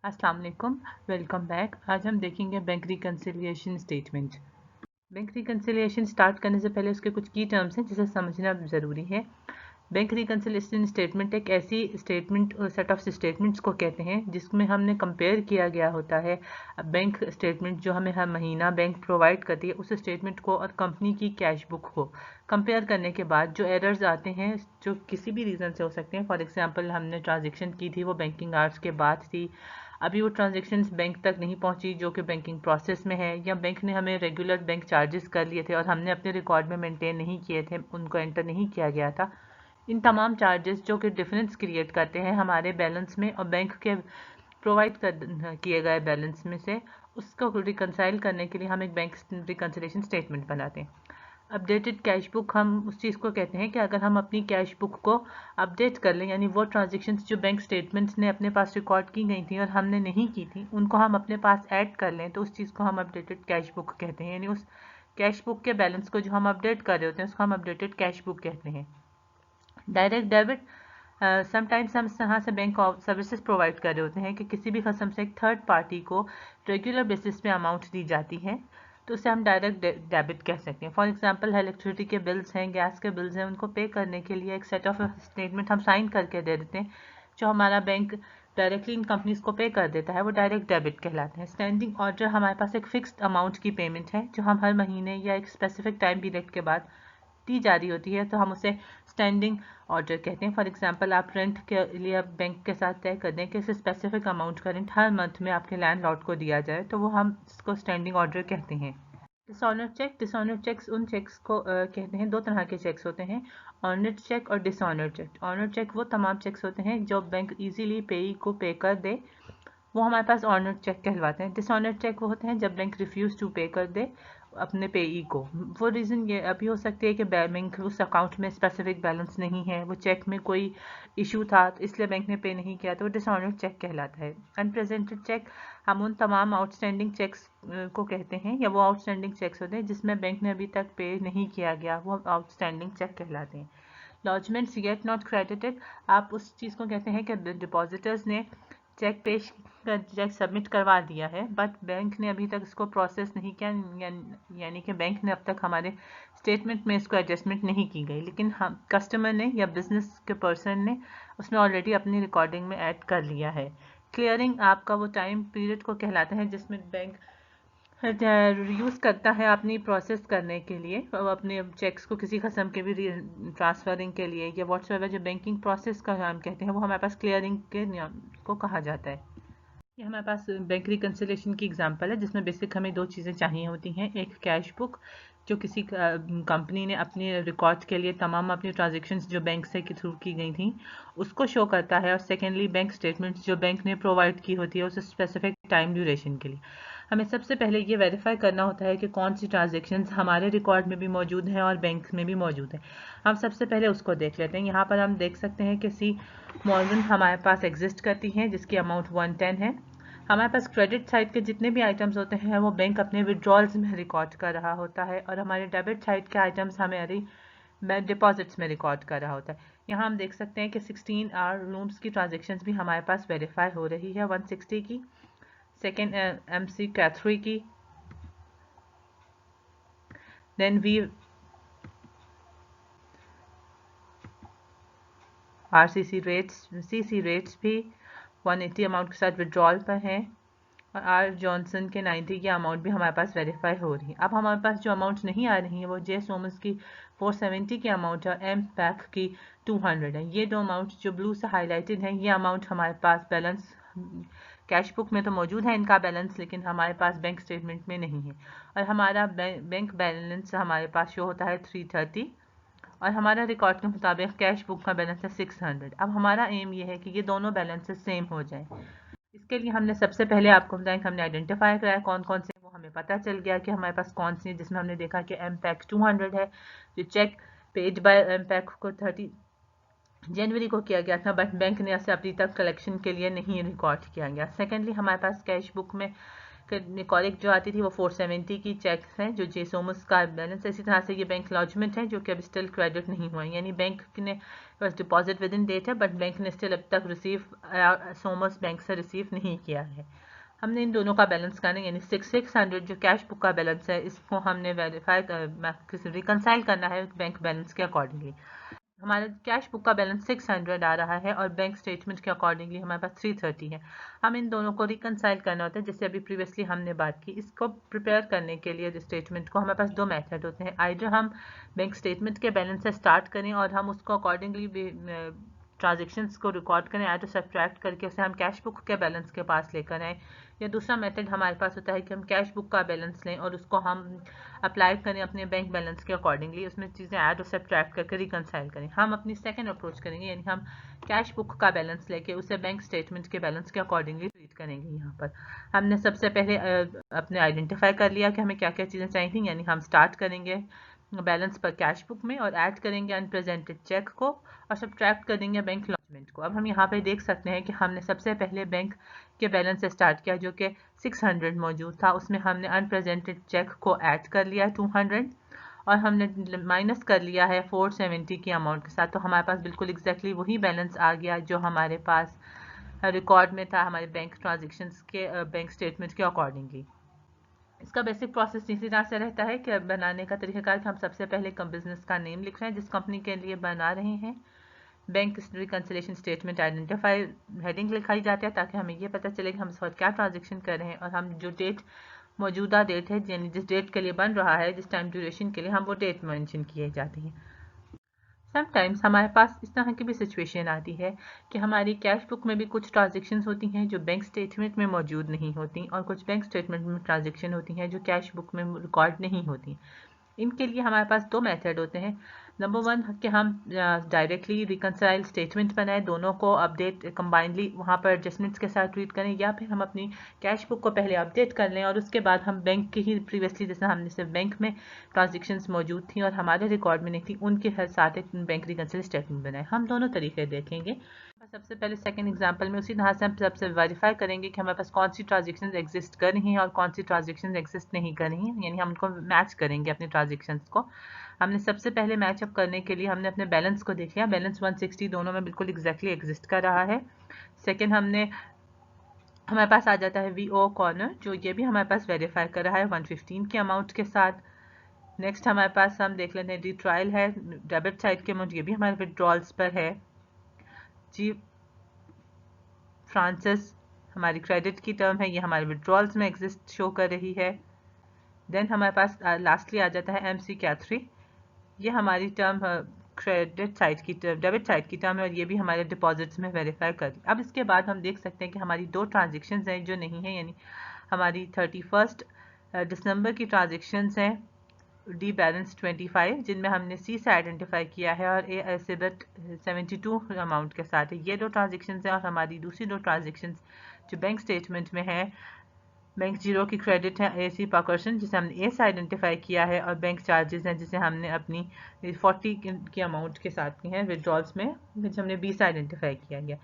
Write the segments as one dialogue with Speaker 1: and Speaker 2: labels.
Speaker 1: अस्सलाम वालेकुम, welcome back. आज हम देखेंगे bank reconciliation statement. Bank reconciliation start करने से पहले उसके कुछ की टर्म्स हैं जिसे समझना ज़रूरी है। बैंक रिकन्सिलिएशन स्टेटमेंट एक ऐसी स्टेटमेंट सेट ऑफ स्टेटमेंट्स को कहते हैं जिसमें हमने कंपेयर किया गया होता है बैंक स्टेटमेंट जो हमें हर महीना बैंक प्रोवाइड करती है उस स्टेटमेंट को और कंपनी की कैश बुक को कंपेयर करने के बाद जो एरर्स आते हैं जो किसी भी रीज़न से हो सकते हैं। फॉर एग्जांपल हमने ट्रांजेक्शन की थी वो बैंकिंग आवर्स के बाद थी, अभी वो ट्रांजेक्शन्स बैंक तक नहीं पहुंची जो कि बैंकिंग प्रोसेस में है, या बैंक ने हमें रेगुलर बैंक चार्जेस कर लिए थे और हमने अपने रिकॉर्ड में मेंटेन नहीं किए थे, उनको एंटर नहीं किया गया था। इन तमाम चार्जेस जो कि डिफरेंस क्रिएट करते हैं हमारे बैलेंस में और बैंक के प्रोवाइड कर किए गए बैलेंस में से, उसको रिकनसाइल करने के लिए हम एक बैंक रिकन्सिलिएशन स्टेटमेंट बनाते हैं। अपडेटेड कैश बुक हम उस चीज़ को कहते हैं कि अगर हम अपनी कैश बुक को अपडेट कर लें, यानी वो ट्रांजेक्शन्स जो बैंक स्टेटमेंट्स ने अपने पास रिकॉर्ड की गई थी और हमने नहीं की थी उनको हम अपने पास ऐड कर लें, तो उस चीज़ को हम अपडेटेड कैश बुक कहते हैं। यानी उस कैश बुक के बैलेंस को जो हम अपडेट कर रहे होते हैं उसको हम अपडेटेड कैश बुक कहते हैं। डायरेक्ट डेबिट, समटाइम्स हम यहाँ से बैंक सर्विसेज प्रोवाइड कर रहे होते हैं कि किसी भी कस्म से एक थर्ड पार्टी को रेगुलर बेसिस पे अमाउंट दी जाती है, तो उसे हम डायरेक्ट डेबिट कह सकते हैं। फॉर एग्जांपल इलेक्ट्रिसिटी के बिल्स हैं, गैस के बिल्स हैं, उनको पे करने के लिए एक सेट ऑफ स्टेटमेंट हम साइन करके दे देते हैं जो हमारा बैंक डायरेक्टली इन कंपनीज को पे कर देता है, वो डायरेक्ट डेबिट कहलाते हैं। स्टैंडिंग ऑर्डर हमारे पास एक फिक्स्ड अमाउंट की पेमेंट है जो हम हर महीने या एक स्पेसिफिक टाइम पीरियड के बाद दी जा रही होती है, तो हम उसे स्टैंडिंग ऑर्डर कहते हैं। फॉर एग्जांपल आप रेंट के लिए आप बैंक के साथ तय कर दें कि इस स्पेसिफिक अमाउंट का रेंट हर मंथ में आपके लैंडलॉर्ड को दिया जाए, तो वो हम इसको स्टैंडिंग ऑर्डर कहते हैं। डिसऑनर्ड चेक्स उन चेक्स को कहते हैं, दो तरह के चेक्स होते हैं, ऑनर्ड चेक और डिसऑनर्ड चेक। ऑनर्ड चेक वो तमाम चेक्स होते हैं जो बैंक इजीली पेई को पे कर दे, वो हमारे पास ऑनर्ड चेक कहलवाते हैं। डिसऑनर्ड चेक वो होते हैं जब बैंक रिफ्यूज़ टू पे कर दे अपने पेई को। वो रीज़न ये अभी हो सकती है कि बैंक उस अकाउंट में स्पेसिफिक बैलेंस नहीं है, वो चेक में कोई इशू था तो इसलिए बैंक ने पे नहीं किया, तो वो डिसऑनर्ड चेक कहलाता है। अनप्रेजेंटेड चेक हम उन तमाम आउटस्टैंडिंग चेक्स को कहते हैं, या वो आउटस्टैंडिंग चेक्स होते हैं जिसमें बैंक ने अभी तक पे नहीं किया गया, वो आउटस्टैंडिंग चेक कहलाते हैं। लॉजमेंट्स येट नॉट क्रेडिटेड, आप उस चीज़ को कहते हैं कि डिपॉजिटर्स ने चेक चेक सबमिट करवा दिया है बट बैंक ने अभी तक इसको प्रोसेस नहीं किया, यानी कि बैंक ने अब तक हमारे स्टेटमेंट में इसको एडजस्टमेंट नहीं की गई, लेकिन हम कस्टमर ने या बिजनेस के पर्सन ने उसमें ऑलरेडी अपनी रिकॉर्डिंग में ऐड कर लिया है। क्लियरिंग आपका वो टाइम पीरियड को कहलाता है जिसमें बैंक यूज़ करता है अपनी प्रोसेस करने के लिए, अपने चेक्स को किसी किस्म के भी ट्रांसफरिंग के लिए या व्हाट्सएवर जो बैंकिंग प्रोसेस का नाम कहते हैं वो हमारे पास क्लियरिंग के नाम को कहा जाता है। ये हमारे पास बैंक रिकन्सिलिएशन की एग्जांपल है जिसमें बेसिक हमें दो चीज़ें चाहिए होती हैं, एक कैश बुक जो किसी कंपनी ने अपने रिकॉर्ड के लिए तमाम अपनी ट्रांजेक्शन्स जो बैंक से के थ्रू की गई थी उसको शो करता है, और सेकेंडली बैंक स्टेटमेंट्स जो बैंक ने प्रोवाइड की होती है उस स्पेसिफिक टाइम ड्यूरेशन के लिए। हमें सबसे पहले ये वेरीफाई करना होता है कि कौन सी ट्रांजेक्शन्स हमारे रिकॉर्ड में भी मौजूद हैं और बैंक में भी मौजूद हैं। हम सबसे पहले उसको देख लेते हैं। यहाँ पर हम देख सकते हैं कि सी मॉर्गन हमारे पास एग्जिस्ट करती हैं जिसकी अमाउंट 110 है। हमारे पास क्रेडिट साइड के जितने भी आइटम्स होते हैं वो बैंक अपने विड्रॉल्स में रिकॉर्ड कर रहा होता है, और हमारे डेबिट साइड के आइटम्स हमारी डिपॉजिट्स में रिकॉर्ड कर रहा होता है। यहाँ हम देख सकते हैं कि 16 आर लूम्स की ट्रांजेक्शन्स भी हमारे पास वेरीफाई हो रही है, 160 की, सेकेंड MC कैथरी की, देन वी CC रेट्स भी 180 अमाउंट के साथ विड्रॉल पर हैं, और आर जॉनसन के 90 की अमाउंट भी हमारे पास वेरीफाई हो रही है। अब हमारे पास जो अमाउंट नहीं आ रही है वो जे सोमस की 470 की अमाउंट है और एम पैक की 200 है। ये दो अमाउंट जो ब्लू से हाईलाइटेड हैं, ये अमाउंट हमारे पास बैलेंस कैश बुक में तो मौजूद है इनका बैलेंस, लेकिन हमारे पास बैंक स्टेटमेंट में नहीं है, और हमारा बैंक बैलेंस हमारे पास शो होता है 330, और हमारा रिकॉर्ड के मुताबिक कैश बुक का बैलेंस है 600। अब हमारा एम ये है कि ये दोनों बैलेंसेस सेम हो जाएं। इसके लिए हमने सबसे पहले आपको बताया कि हमने आइडेंटिफाई कराया कौन कौन से, वो हमें पता चल गया कि हमारे पास कौन सी है, जिसमें हमने देखा कि एम पैक 200 है जो check paid by M pack को 30 जनवरी को किया गया था, बट बैंक ने इसे अभी तक कलेक्शन के लिए नहीं रिकॉर्ड किया गया। सेकेंडली हमारे पास कैश बुक में निकोलिक जो आती थी वो 470 की चेक्स हैं जो जे सोमस का बैलेंस है। इसी तरह से ये बैंक लॉजमेंट है जो कि अभी स्टिल क्रेडिट नहीं हुआ, यानी बैंक ने बस डिपॉजिट विद इन डेट है बट बैंक ने स्टिल अब तक रिसीव सोमस बैंक से रिसीव नहीं किया है। हमने इन दोनों का बैलेंस करना है, यानी 600 जो कैश बुक का बैलेंस है इसको हमने वेरीफाई रिकनसाइल करना है बैंक बैलेंस के अकॉर्डिंगली। हमारा कैश बुक का बैलेंस 600 आ रहा है और बैंक स्टेटमेंट के अकॉर्डिंगली हमारे पास 330 है। हम इन दोनों को रिकनसाइल करना होता है, जैसे अभी प्रीवियसली हमने बात की। इसको प्रिपेयर करने के लिए स्टेटमेंट को हमारे पास दो मेथड होते हैं, आइदर हम बैंक स्टेटमेंट के बैलेंस से स्टार्ट करें और हम उसको अकॉर्डिंगली ट्रांजेक्शन्स को रिकॉर्ड करें, ऐड सब्ट्रैक्ट करके उसे हम कैश बुक के बैलेंस के पास लेकर आएँ, या दूसरा मेथड हमारे पास होता है कि हम कैश बुक का बैलेंस लें और उसको हम अप्लाई करें अपने बैंक बैलेंस के अकॉर्डिंगली, उसमें चीज़ें ऐड और सब्ट्रैक्ट करके रिकनसाइल करें। हम अपनी सेकंड अप्रोच करेंगे, यानी हम कैश बुक का बैलेंस लेके उसे बैंक स्टेटमेंट के बैलेंस के अकॉर्डिंगली ट्रीट करेंगे। यहाँ पर हमने सबसे पहले अपने आइडेंटिफाई कर लिया कि हमें क्या क्या चीज़ें चाहिए थी, यानी हम स्टार्ट करेंगे बैलेंस पर कैश बुक में और ऐड करेंगे अनप्रेजेंटेड चेक को और सब्ट्रैक्ट कर देंगे बैंक लॉजमेंट को। अब हम यहाँ पे देख सकते हैं कि हमने सबसे पहले बैंक के बैलेंस से स्टार्ट किया जो कि 600 मौजूद था, उसमें हमने अनप्रेजेंटेड चेक को ऐड कर लिया 200 और हमने माइनस कर लिया है 470 की अमाउंट के साथ। तो हमारे पास बिल्कुल एग्जैक्टली वही बैलेंस आ गया जो हमारे पास रिकॉर्ड में था हमारे बैंक ट्रांजेक्शन्स के बैंक स्टेटमेंट के अकॉर्डिंगली। इसका बेसिक प्रोसेस इसी तरह से रहता है कि बनाने का तरीकाकार कि हम सबसे पहले बिजनेस का नेम लिख रहे हैं जिस कंपनी के लिए बना रहे हैं। Bank reconciliation statement identify heading लिखाई जाती है ताकि हमें ये पता चले कि हम इस वक्त क्या ट्रांजेक्शन कर रहे हैं और हम जो डेट मौजूदा डेट है यानी जिस डेट के लिए बन रहा है, जिस टाइम ड्यूरेशन के लिए, हम वो डेट मेंशन किए जाती हैं। समटाइम्स हमारे पास इस तरह की भी सिचुएशन आती है कि हमारी कैश बुक में भी कुछ ट्रांजेक्शन्स होती हैं जो बैंक स्टेटमेंट में मौजूद नहीं होती और कुछ बैंक स्टेटमेंट में ट्रांजेक्शन होती हैं जो कैश बुक में रिकॉर्ड नहीं होती। इनके लिए हमारे पास दो मेथड होते हैं। नंबर वन कि हम डायरेक्टली रिकनसाइल स्टेटमेंट बनाएं, दोनों को अपडेट कंबाइनली वहाँ पर एडजस्टमेंट्स के साथ ट्रीट करें, या फिर हम अपनी कैश बुक को पहले अपडेट कर लें और उसके बाद हम बैंक की ही प्रीवियसली जैसे हमने सिर्फ बैंक में ट्रांजेक्शन्स मौजूद थी और हमारे रिकॉर्ड में नहीं थी उनके साथ एक बैंक रिकनसाइल स्टेटमेंट बनाएं। हम दोनों तरीके देखेंगे। सबसे पहले सेकंड एग्जांपल में उसी तरह से हम सबसे वेरीफाई करेंगे कि हमारे पास कौन सी ट्रांजेक्शन्स एग्जिस्ट कर रही हैं और कौन सी ट्रांजेक्शन्स एग्जिस्ट नहीं कर रही हैं, यानी हम उनको मैच करेंगे अपने ट्रांजेक्शन्स को। हमने सबसे पहले मैचअप करने के लिए हमने अपने बैलेंस को देख लिया, बैलेंस 160 दोनों में बिल्कुल एग्जैक्टली एग्जिस्ट कर रहा है। सेकेंड हमारे पास आ जाता है VO कॉर्नर जो ये भी हमारे पास वेरीफाई कर रहा है 115 के अमाउंट के साथ। नेक्स्ट हमारे पास हम देख लेते हैं रिट्रायल है, डेबिट साइड के अमाउंट ये भी हमारे विड्रॉल्स पर है। जी फ्रांसिस हमारी क्रेडिट की टर्म है, ये हमारे विड्रॉल्स में एग्जिस्ट शो कर रही है। देन हमारे पास लास्टली आ जाता है MC कैथरी, ये हमारी टर्म क्रेडिट साइड की डेबिट साइड की टर्म है और ये भी हमारे डिपॉजिट्स में वेरीफाई कर दी। अब इसके बाद हम देख सकते हैं कि हमारी दो ट्रांजेक्शन्स हैं जो नहीं है, यानी हमारी 31 दिसंबर की ट्रांजेक्शन्स हैं डी बैलेंस 25 जिनमें हमने C से आइडेंटिफाई किया है और A सिबट 72 अमाउंट के साथ है। ये दो ट्रांजेक्शन्स हैं और हमारी दूसरी दो ट्रांजेक्शन्स जो बैंक स्टेटमेंट में है, बैंक जीरो की क्रेडिट है AC पाकर्सन जिसे हमने A से आइडेंटिफाई किया है और बैंक चार्जेस हैं जिसे हमने अपनी 40 की अमाउंट के साथ की हैं विड्रॉल्स में, जिसे हमने B से आइडेंटिफाई किया गया।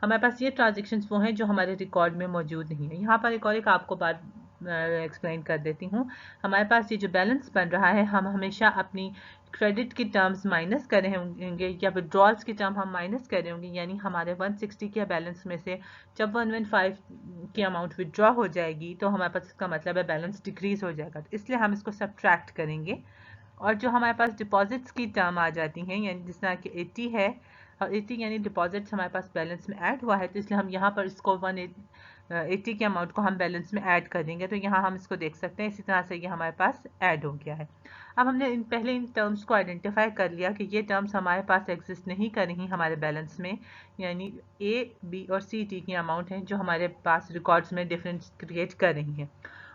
Speaker 1: हमारे पास ये ट्रांजेक्शन्स वो हैं जो हमारे रिकॉर्ड में मौजूद नहीं है। यहाँ पर एक आपको बात एक्सप्लेन कर देती हूँ। हमारे पास ये जो बैलेंस बन रहा है हम हमेशा अपनी क्रेडिट की टर्म्स माइनस कर रहे होंगे या विड्रॉल्स की टर्म हम माइनस कर रहे होंगे, यानी हमारे 160 के बैलेंस में से जब 115 की अमाउंट विड्रॉ हो जाएगी तो हमारे पास इसका मतलब है बैलेंस डिक्रीज हो जाएगा, तो इसलिए हम इसको सब्ट्रैक्ट करेंगे। और जो हमारे पास डिपॉजिट्स की टर्म आ जाती हैं, यानी जिस तरह कि 80 है और 80 यानी डिपॉजिट्स हमारे पास बैलेंस में ऐड हुआ है, तो इसलिए हम यहाँ पर इसको 180 के अमाउंट को हम बैलेंस में ऐड कर देंगे, तो यहाँ हम इसको देख सकते हैं इसी तरह से ये हमारे पास ऐड हो गया है। अब हमने पहले इन टर्म्स को आइडेंटिफाई कर लिया कि ये टर्म्स हमारे पास एग्जिस्ट नहीं कर रही हमारे बैलेंस में, यानी A, B और C, D की अमाउंट हैं जो हमारे पास रिकॉर्ड्स में डिफरेंस क्रिएट कर रही हैं।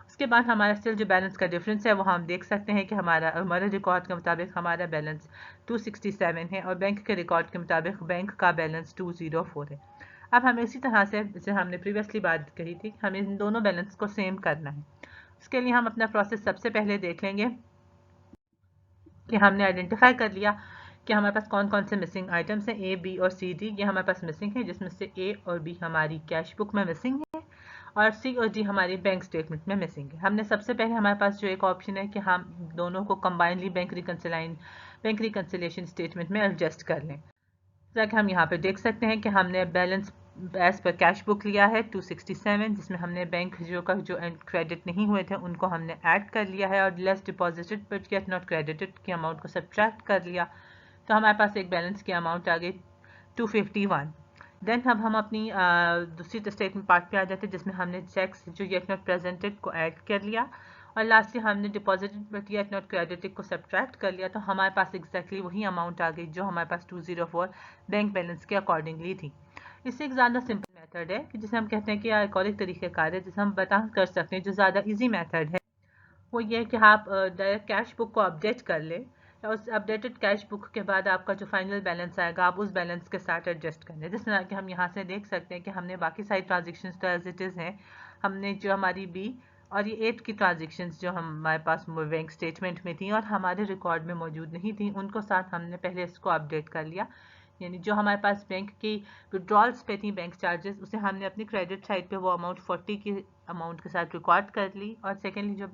Speaker 1: उसके बाद हमारा स्टिल जो बैलेंस का डिफरेंस है वो हम देख सकते हैं कि हमारे रिकॉर्ड के मुताबिक हमारा बैलेंस 267 है और बैंक के रिकॉर्ड के मुताबिक बैंक का बैलेंस 204 है। अब हमें इसी तरह से जैसे हमने प्रीवियसली बात कही थी हमें इन दोनों बैलेंस को सेम करना है। उसके लिए हम अपना प्रोसेस सबसे पहले देख लेंगे कि हमने आइडेंटिफाई कर लिया कि हमारे पास कौन कौन से मिसिंग आइटम्स हैं, A, B और C, D। ये हमारे पास मिसिंग है जिसमें से A और B हमारी कैश बुक में मिसिंग है और सी और डी हमारी बैंक स्टेटमेंट में मिसिंग है। हमने सबसे पहले हमारे पास जो एक ऑप्शन है कि हम दोनों को कंबाइनली बैंक रिकंसिलिएशन स्टेटमेंट में एडजस्ट कर लें। जैसा कि हम यहाँ पे देख सकते हैं कि हमने balance as per cash book लिया है 267, जिसमें हमने बैंक जो क्रेडिट नहीं हुए थे उनको हमने ऐड कर लिया है और less deposited but yet not credited की अमाउंट को सब्ट्रैक्ट कर लिया, तो हमारे पास एक बैलेंस की अमाउंट आ गई 251। देन अब हम अपनी दूसरी स्टेटमेंट पार्ट पे आ जाते हैं जिसमें हमने चेक्स जो येट नॉट प्रेजेंटेड को ऐड कर लिया और लास्टली हमने deposited but yet not credited को सब्ट्रैक्ट कर लिया, तो हमारे पास एग्जैक्टली वही अमाउंट आ गई जो हमारे पास 204 बैंक बैलेंस के अकॉर्डिंगली थी। इससे एक ज़्यादा सिंपल मेथड है कि जिसे हम कहते हैं कि एक और एक तरीक़ेकार है जिसे हम बता कर सकते हैं, जो ज़्यादा ईजी मेथड है वो ये है कि आप डायरेक्ट कैश बुक को अपडेट कर लें और उस अपडेटेड कैश बुक के बाद आपका जो फाइनल बैलेंस आएगा आप उस बैलेंस के साथ एडजस्ट कर लें। जिस तरह कि हम यहाँ से देख सकते हैं कि हमने बाकी सारी ट्रांजेक्शन्स तो एज इट इज़ हैं, हमने जो हमारी बी और ये 8 की ट्रांजेक्शन्स जो हमारे पास बैंक स्टेटमेंट में थी और हमारे रिकॉर्ड में मौजूद नहीं थी उनको साथ हमने पहले इसको अपडेट कर लिया। यानी जो हमारे पास बैंक की विड्रॉल्स पे थी बैंक चार्जेस, उसे हमने अपनी क्रेडिट साइड पे वो अमाउंट 40 की अमाउंट के साथ रिकॉर्ड कर ली और सेकेंडली जो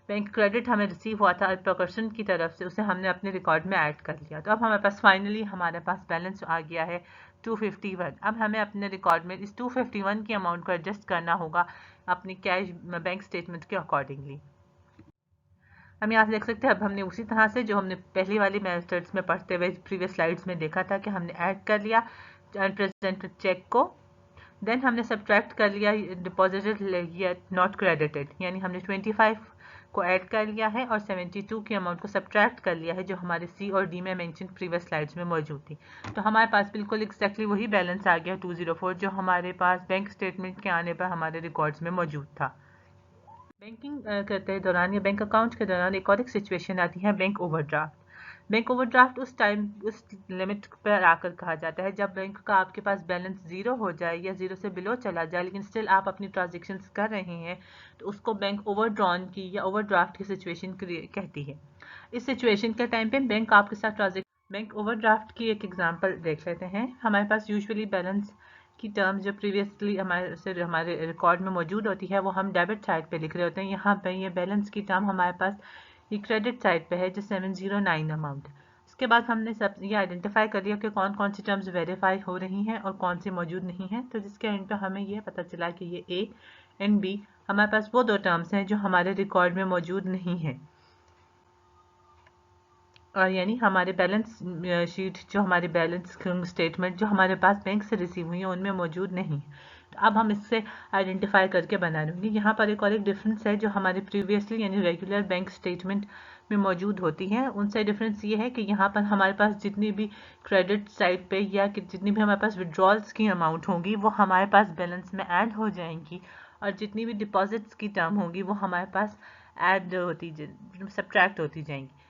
Speaker 1: बैंक क्रेडिट हमें रिसीव हुआ था प्रोकर्शन की तरफ से उसे हमने अपने रिकॉर्ड में ऐड कर लिया। तो अब हमारे पास फाइनली हमारे पास बैलेंस आ गया है 251। अब हमें अपने रिकॉर्ड में इस 251 की अमाउंट को एडजस्ट करना होगा अपनी कैश बैंक स्टेटमेंट के अकॉर्डिंगली। हम यहाँ से देख सकते हैं अब हमने उसी तरह से जो हमने पहली वाली मेथड्स में पढ़ते हुए प्रीवियस स्लाइड्स में देखा था कि हमने ऐड कर लिया अनप्रेजेंटेड चेक को, देन हमने सब्ट्रैक्ट कर लिया डिपॉजिटेड या नॉट क्रेडिटेड, यानी हमने 25 को ऐड कर लिया है और 72 की अमाउंट को सब्ट्रैक्ट कर लिया है जो हमारे सी और डी में मेंशन प्रीवियस स्लाइड्स में मौजूद थी। तो हमारे पास बिल्कुल एक्जैक्टली वही बैलेंस आ गया 204 जो हमारे पास बैंक स्टेटमेंट के आने पर हमारे रिकॉर्ड्स में मौजूद था। बैंकिंग करते दौरान या बैंक अकाउंट के दौरान एक और एक सिचुएशन आती है बैंक ओवरड्राफ्ट। बैंक ओवरड्राफ्ट उस लिमिट पर आकर कहा जाता है जब बैंक का आपके पास बैलेंस ज़ीरो हो जाए या ज़ीरो से बिलो चला जाए लेकिन स्टिल आप अपनी ट्रांजेक्शन्स कर रहे हैं, तो उसको बैंक ओवरड्रॉन की या ओवरड्राफ्ट की सिचुएशन कहती है। इस सिचुएशन के टाइम पे बैंक आपके साथ बैंक ओवरड्राफ्ट की एक एग्जांपल देख लेते हैं। हमारे पास यूजुअली बैलेंस की टर्म जो प्रीवियसली हमारे रिकॉर्ड में मौजूद होती है वो हम डेबिट साइड पे लिख रहे होते हैं। यहाँ पे ये बैलेंस की टर्म हमारे पास ये क्रेडिट साइड पे है जो 709 अमाउंट। उसके बाद हमने सब ये आइडेंटिफाई कर लिया कि कौन कौन सी टर्म्स वेरीफाई हो रही हैं और कौन सी मौजूद नहीं हैं, तो जिसके एंड पे हमें ये पता चला कि ये ए एंड बी हमारे पास वो दो टर्म्स हैं जो हमारे रिकॉर्ड में मौजूद नहीं हैं और यानी हमारे बैलेंस शीट जो हमारी बैलेंस स्टेटमेंट जो हमारे पास बैंक से रिसीव हुई है उनमें मौजूद नहीं। तो अब हम इससे आइडेंटिफाई करके बना लेंगे। यहाँ पर एक और एक डिफरेंस है जो हमारे प्रीवियसली यानी रेगुलर बैंक स्टेटमेंट में मौजूद होती हैं, उनसे डिफरेंस ये है कि यहाँ पर हमारे पास जितनी भी क्रेडिट साइड पे या जितनी भी हमारे पास विड्रॉल्स की अमाउंट होंगी वो हमारे पास बैलेंस में ऐड हो जाएंगी और जितनी भी डिपॉजिट्स की टर्म होंगी वो हमारे पास ऐड होती सब्ट्रैक्ट होती जाएंगी।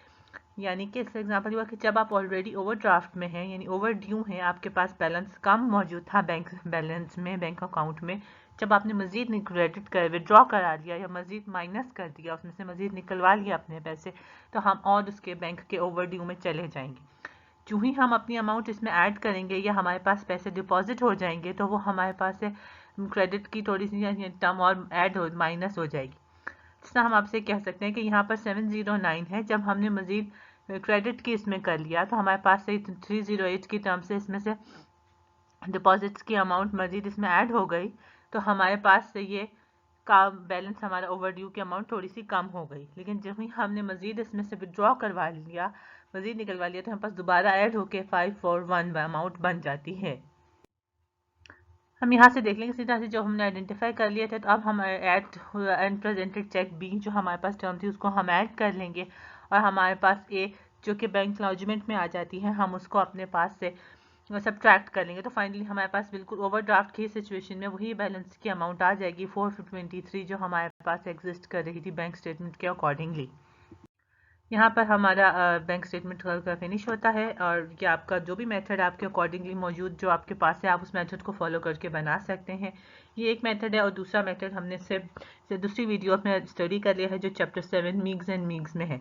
Speaker 1: यानी कि इसका एग्जाम्पल हुआ कि जब आप ऑलरेडी ओवरड्राफ्ट में हैं यानी ओवर ड्यू हैं, आपके पास बैलेंस कम मौजूद था बैंक बैलेंस में बैंक अकाउंट में, जब आपने मजीद क्रेडिट कर विड्रॉ करा दिया या मजीद माइनस कर दिया उसमें से मजीद निकलवा लिया अपने पैसे, तो हम और उसके बैंक के ओवर ड्यू में चले जाएंगे। जो ही हम अपनी अमाउंट इसमें ऐड करेंगे या हमारे पास पैसे डिपॉजिट हो जाएंगे तो वो हमारे पास से क्रेडिट की थोड़ी सी टर्म और ऐड हो माइनस हो जाएगी। जिस तरह हम आपसे कह सकते हैं कि यहाँ पर 709 है, जब हमने मजीद क्रेडिट की इसमें कर लिया तो हमारे पास से 308 की टर्म से इसमें से डिपॉजिट्स की अमाउंट मजीद इसमें ऐड हो गई, तो हमारे पास से ये का बैलेंस हमारा ओवरड्यू की अमाउंट थोड़ी सी कम हो गई। लेकिन जब ही हमने मजीद इसमें से विड्रॉ करवा लिया मजीद निकलवा लिया तो हमारे पास दोबारा ऐड होके 541 अमाउंट बन जाती है। हम यहाँ से देख लेंगे सीधा से जो हमने आइडेंटिफाई कर लिया था, तो अब हम ऐड अनप्रेजेंटेड चेक बी जो हमारे पास टर्म थी उसको हम ऐड कर लेंगे और हमारे पास ए जो कि बैंक लॉजमेंट में आ जाती है हम उसको अपने पास से सब्ट्रैक्ट कर लेंगे। तो फाइनली हमारे पास बिल्कुल ओवरड्राफ्ट की सिचुएशन में वही बैलेंस की अमाउंट आ जाएगी 423 जो हमारे पास एग्जिस्ट कर रही थी बैंक स्टेटमेंट के अकॉर्डिंगली। यहाँ पर हमारा बैंक स्टेटमेंट का फिनिश होता है और ये आपका जो भी मेथड आपके अकॉर्डिंगली मौजूद जो आपके पास है आप उस मेथड को फॉलो करके बना सकते हैं। ये एक मेथड है और दूसरा मेथड हमने सिर्फ दूसरी वीडियो में स्टडी कर लिया है जो चैप्टर 7 मीग्स एंड मीग्स में है।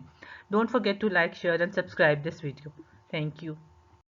Speaker 1: Don't forget to like share and subscribe this video. Thank you.